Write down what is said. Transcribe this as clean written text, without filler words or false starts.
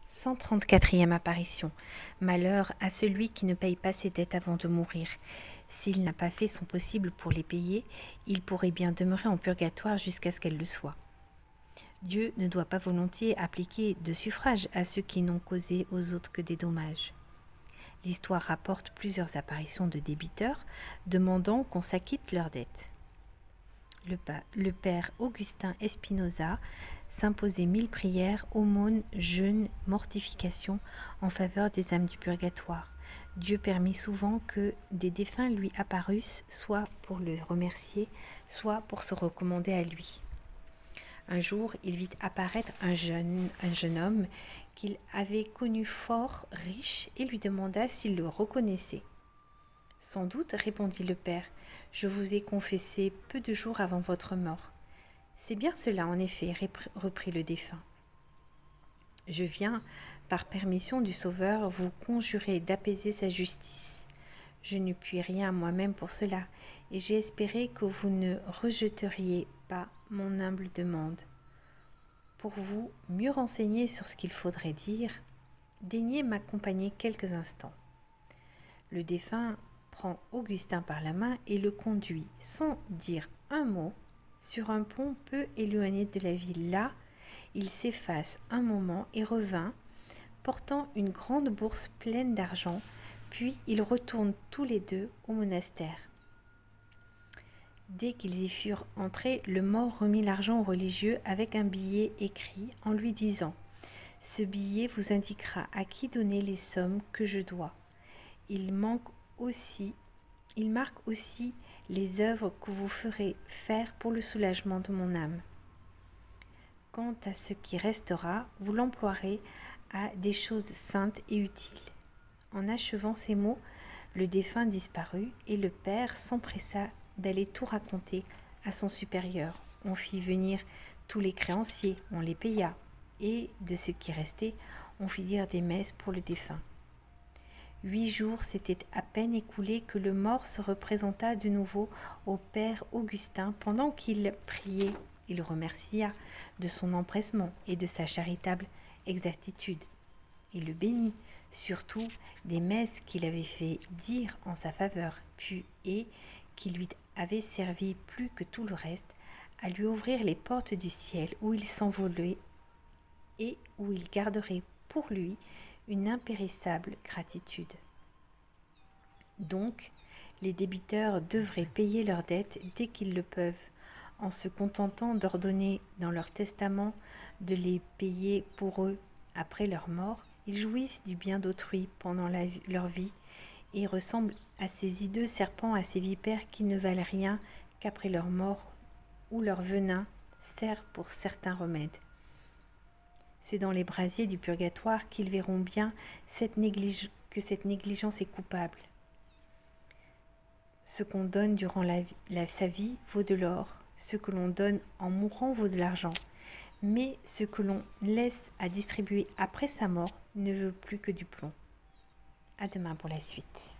134e apparition. Malheur à celui qui ne paye pas ses dettes avant de mourir. S'il n'a pas fait son possible pour les payer, il pourrait bien demeurer en purgatoire jusqu'à ce qu'elle le soit. Dieu ne doit pas volontiers appliquer de suffrage à ceux qui n'ont causé aux autres que des dommages. L'histoire rapporte plusieurs apparitions de débiteurs demandant qu'on s'acquitte leurs dettes. Le père Augustin Espinosa s'imposait 1000 prières, aumônes, jeûnes, mortifications en faveur des âmes du purgatoire. Dieu permit souvent que des défunts lui apparussent, soit pour le remercier, soit pour se recommander à lui. Un jour, il vit apparaître un jeune homme qu'il avait connu fort riche et lui demanda s'il le reconnaissait. « Sans doute, répondit le père, je vous ai confessé peu de jours avant votre mort. C'est bien cela, en effet, reprit le défunt. Je viens, par permission du Sauveur, vous conjurer d'apaiser sa justice. Je ne puis rien moi-même pour cela, et j'ai espéré que vous ne rejetteriez pas mon humble demande. Pour vous mieux renseigner sur ce qu'il faudrait dire, daignez m'accompagner quelques instants. » Le défunt prend Augustin par la main et le conduit, sans dire un mot, sur un pont peu éloigné de la ville. Là, il s'efface un moment et revint, portant une grande bourse pleine d'argent, puis ils retournent tous les deux au monastère. Dès qu'ils y furent entrés, le mort remit l'argent au religieux avec un billet écrit en lui disant « Ce billet vous indiquera à qui donner les sommes que je dois. Il marque aussi les œuvres que vous ferez faire pour le soulagement de mon âme. Quant à ce qui restera, vous l'emploierez à des choses saintes et utiles. » En achevant ces mots, le défunt disparut et le père s'empressa d'aller tout raconter à son supérieur. On fit venir tous les créanciers, on les paya, et de ce qui restait, on fit dire des messes pour le défunt. 8 jours s'étaient à peine écoulés que le mort se représenta de nouveau au père Augustin. Pendant qu'il priait, il le remercia de son empressement et de sa charitable exactitude. Il le bénit, surtout des messes qu'il avait fait dire en sa faveur, puis et qui lui avaient servi plus que tout le reste à lui ouvrir les portes du ciel où il s'envolait et où il garderait pour lui une impérissable gratitude. Donc, les débiteurs devraient payer leurs dettes dès qu'ils le peuvent, en se contentant d'ordonner dans leur testament de les payer pour eux après leur mort. Ils jouissent du bien d'autrui pendant leur vie et ressemblent à ces hideux serpents, à ces vipères qui ne valent rien qu'après leur mort, où leur venin sert pour certains remèdes. C'est dans les brasiers du purgatoire qu'ils verront bien que cette négligence est coupable. Ce qu'on donne durant sa vie vaut de l'or, ce que l'on donne en mourant vaut de l'argent, mais ce que l'on laisse à distribuer après sa mort ne veut plus que du plomb. À demain pour la suite.